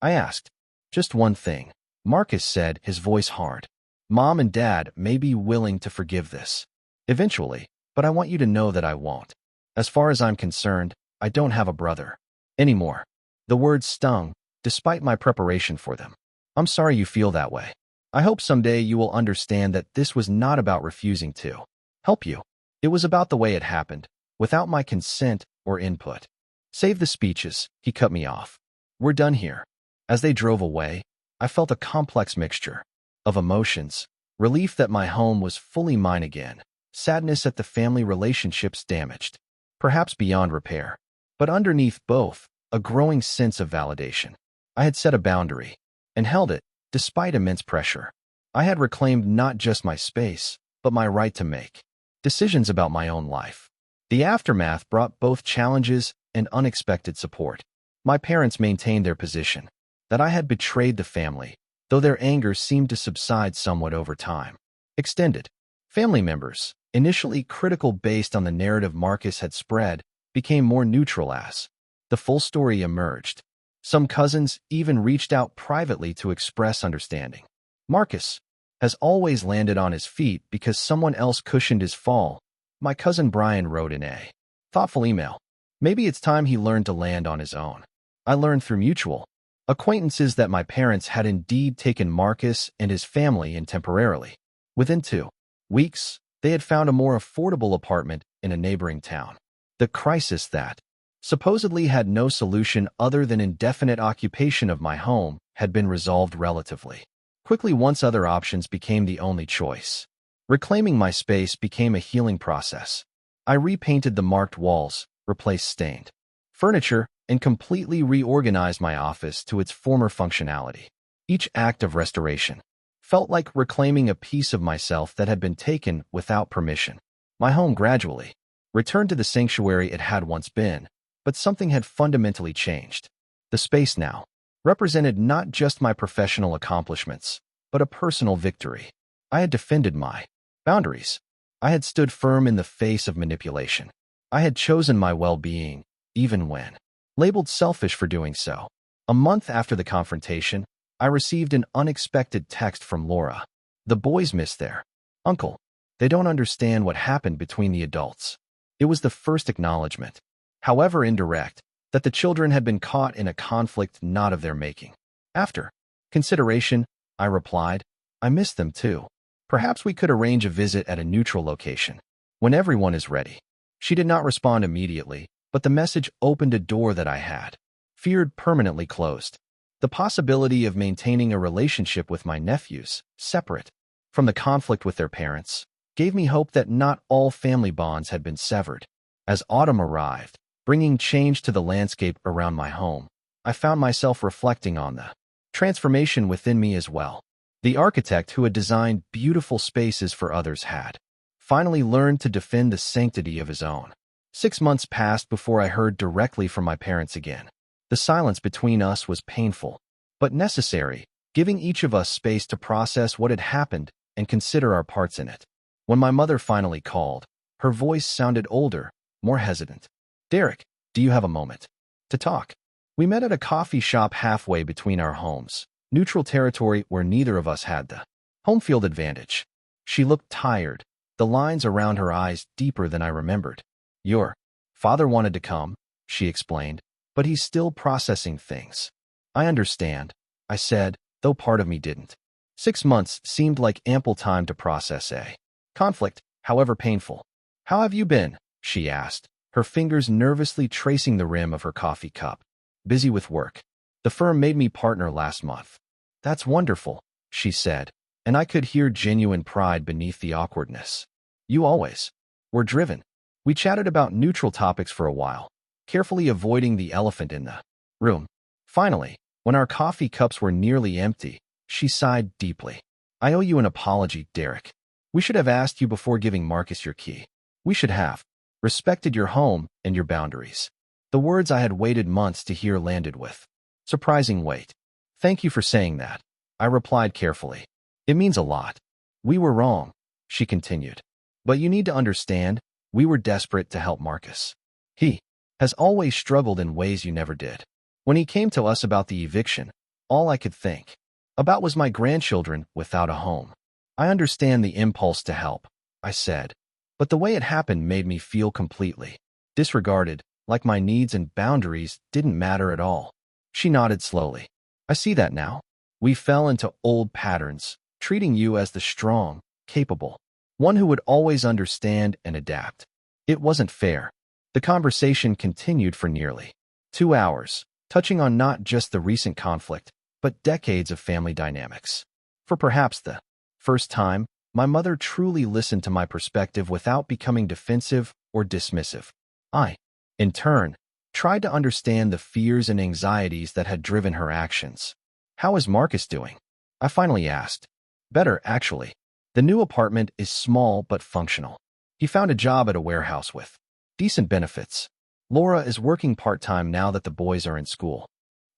I asked. "Just one thing," Marcus said, his voice hard. "Mom and Dad may be willing to forgive this eventually, but I want you to know that I won't. As far as I'm concerned, I don't have a brother anymore." The words stung, despite my preparation for them. "I'm sorry you feel that way. I hope someday you will understand that this was not about refusing to help you. It was about the way it happened, without my consent or input." "Save the speeches," he cut me off. "We're done here." As they drove away, I felt a complex mixture of emotions: relief that my home was fully mine again, sadness at the family relationships damaged, perhaps beyond repair. But underneath both, a growing sense of validation. I had set a boundary and held it, despite immense pressure. I had reclaimed not just my space, but my right to make decisions about my own life. The aftermath brought both challenges and unexpected support. My parents maintained their position that I had betrayed the family, though their anger seemed to subside somewhat over time. Extended family members, initially critical based on the narrative Marcus had spread, became more neutral as the full story emerged. Some cousins even reached out privately to express understanding. Marcus has always landed on his feet because someone else cushioned his fall, my cousin Brian wrote in a thoughtful email. Maybe it's time he learned to land on his own. I learned through mutual acquaintances that my parents had indeed taken Marcus and his family in temporarily. Within 2 weeks, they had found a more affordable apartment in a neighboring town. The crisis that supposedly had no solution other than indefinite occupation of my home had been resolved relatively quickly once other options became the only choice. Reclaiming my space became a healing process. I repainted the marked walls, replaced stained furniture, and completely reorganized my office to its former functionality. Each act of restoration felt like reclaiming a piece of myself that had been taken without permission. My home gradually returned to the sanctuary it had once been, but something had fundamentally changed. The space now represented not just my professional accomplishments, but a personal victory. I had defended my boundaries. I had stood firm in the face of manipulation. I had chosen my well-being, even when labeled selfish for doing so. A month after the confrontation, I received an unexpected text from Laura. The boys miss their uncle. They don't understand what happened between the adults. It was the first acknowledgement, however indirect, that the children had been caught in a conflict not of their making. After consideration, I replied, I miss them too. Perhaps we could arrange a visit at a neutral location when everyone is ready. She did not respond immediately, but the message opened a door that I had feared permanently closed. The possibility of maintaining a relationship with my nephews, separate from the conflict with their parents, gave me hope that not all family bonds had been severed. As autumn arrived, bringing change to the landscape around my home, I found myself reflecting on the transformation within me as well. The architect who had designed beautiful spaces for others had finally learned to defend the sanctity of his own. 6 months passed before I heard directly from my parents again. The silence between us was painful, but necessary, giving each of us space to process what had happened and consider our parts in it. When my mother finally called, her voice sounded older, more hesitant. Derek, do you have a moment to talk? We met at a coffee shop halfway between our homes, neutral territory where neither of us had the home field advantage. She looked tired, the lines around her eyes deeper than I remembered. Your father wanted to come, she explained, but he's still processing things. I understand, I said, though part of me didn't. 6 months seemed like ample time to process a conflict, however painful. How have you been? She asked, her fingers nervously tracing the rim of her coffee cup. Busy with work. The firm made me partner last month. That's wonderful, she said, and I could hear genuine pride beneath the awkwardness. You always were driven. We chatted about neutral topics for a while, carefully avoiding the elephant in the room. Finally, when our coffee cups were nearly empty, she sighed deeply. I owe you an apology, Derek. We should have asked you before giving Marcus your key. We should have respected your home and your boundaries. The words I had waited months to hear landed with surprising weight. Thank you for saying that, I replied carefully. It means a lot. We were wrong, she continued. But you need to understand, we were desperate to help Marcus. He has always struggled in ways you never did. When he came to us about the eviction, all I could think about was my grandchildren without a home. I understand the impulse to help, I said, but the way it happened made me feel completely disregarded, like my needs and boundaries didn't matter at all. She nodded slowly. I see that now. We fell into old patterns, treating you as the strong, capable one who would always understand and adapt. It wasn't fair. The conversation continued for nearly 2 hours, touching on not just the recent conflict, but decades of family dynamics. For perhaps the first time, my mother truly listened to my perspective without becoming defensive or dismissive. I, in turn, tried to understand the fears and anxieties that had driven her actions. How is Marcus doing? I finally asked. Better, actually. The new apartment is small but functional. He found a job at a warehouse with decent benefits. Laura is working part-time now that the boys are in school.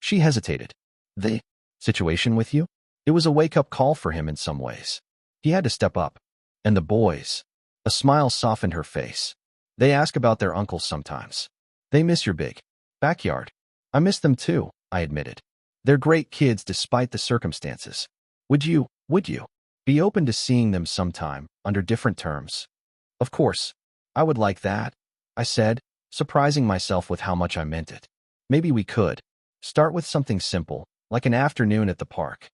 She hesitated. The situation with you? It was a wake-up call for him in some ways. He had to step up. And the boys. A smile softened her face. They ask about their uncles sometimes. They miss your big backyard. I miss them too, I admitted. They're great kids despite the circumstances. Would you be open to seeing them sometime under different terms? Of course, I would like that, I said, surprising myself with how much I meant it. Maybe we could start with something simple, like an afternoon at the park.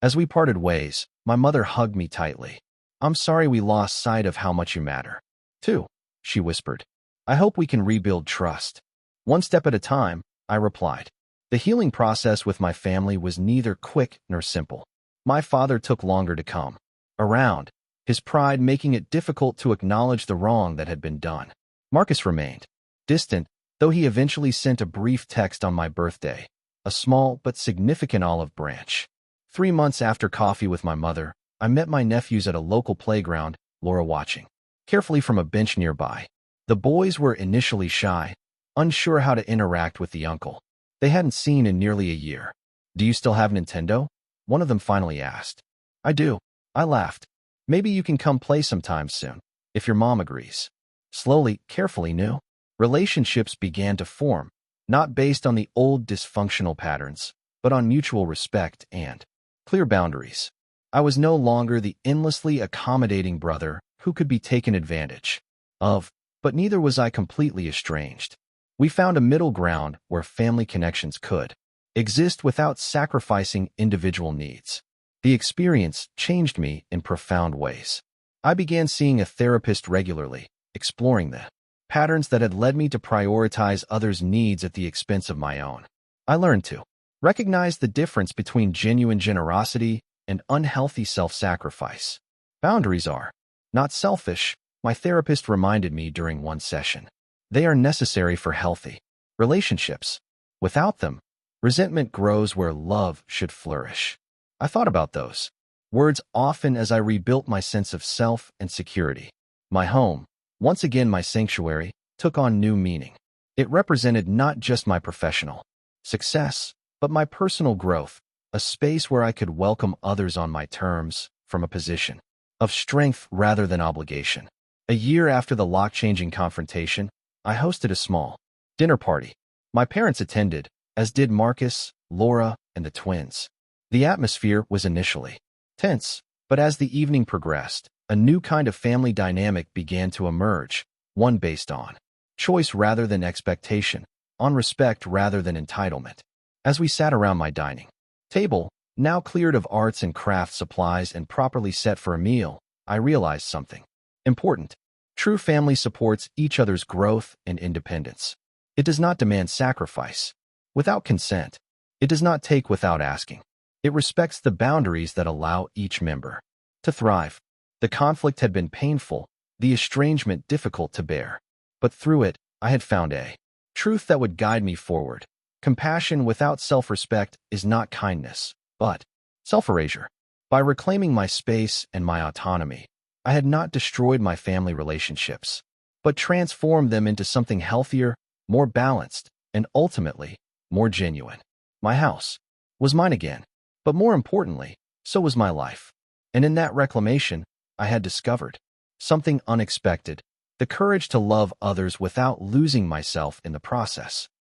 As we parted ways, my mother hugged me tightly. I'm sorry we lost sight of how much you matter, too, she whispered. I hope we can rebuild trust. One step at a time, I replied. The healing process with my family was neither quick nor simple. My father took longer to come around, his pride making it difficult to acknowledge the wrong that had been done. Marcus remained distant, though he eventually sent a brief text on my birthday, a small but significant olive branch. 3 months after coffee with my mother, I met my nephews at a local playground, Laura watching carefully from a bench nearby. The boys were initially shy, unsure how to interact with the uncle they hadn't seen in nearly a year. Do you still have Nintendo? One of them finally asked. I do, I laughed. Maybe you can come play sometime soon, if your mom agrees. Slowly, carefully new relationships began to form, not based on the old dysfunctional patterns, but on mutual respect and clear boundaries. I was no longer the endlessly accommodating brother who could be taken advantage of, but neither was I completely estranged. We found a middle ground where family connections could exist without sacrificing individual needs. The experience changed me in profound ways. I began seeing a therapist regularly, exploring the patterns that had led me to prioritize others' needs at the expense of my own. I learned to recognize the difference between genuine generosity and unhealthy self-sacrifice. Boundaries are not selfish, my therapist reminded me during one session. They are necessary for healthy relationships. Without them, resentment grows where love should flourish. I thought about those words often as I rebuilt my sense of self and security. My home, once again my sanctuary, took on new meaning. It represented not just my professional success, but my personal growth, a space where I could welcome others on my terms, from a position of strength rather than obligation. A year after the lock-changing confrontation, I hosted a small dinner party. My parents attended, as did Marcus, Laura, and the twins. The atmosphere was initially tense, but as the evening progressed, a new kind of family dynamic began to emerge, one based on choice rather than expectation, on respect rather than entitlement. As we sat around my dining table, now cleared of arts and crafts supplies and properly set for a meal, I realized something important. True family supports each other's growth and independence. It does not demand sacrifice without consent. It does not take without asking. It respects the boundaries that allow each member to thrive. The conflict had been painful, the estrangement difficult to bear. But through it, I had found a truth that would guide me forward. Compassion without self-respect is not kindness, but self-erasure. By reclaiming my space and my autonomy, I had not destroyed my family relationships, but transformed them into something healthier, more balanced, and ultimately, more genuine. My house was mine again, but more importantly, so was my life. And in that reclamation, I had discovered something unexpected, the courage to love others without losing myself in the process.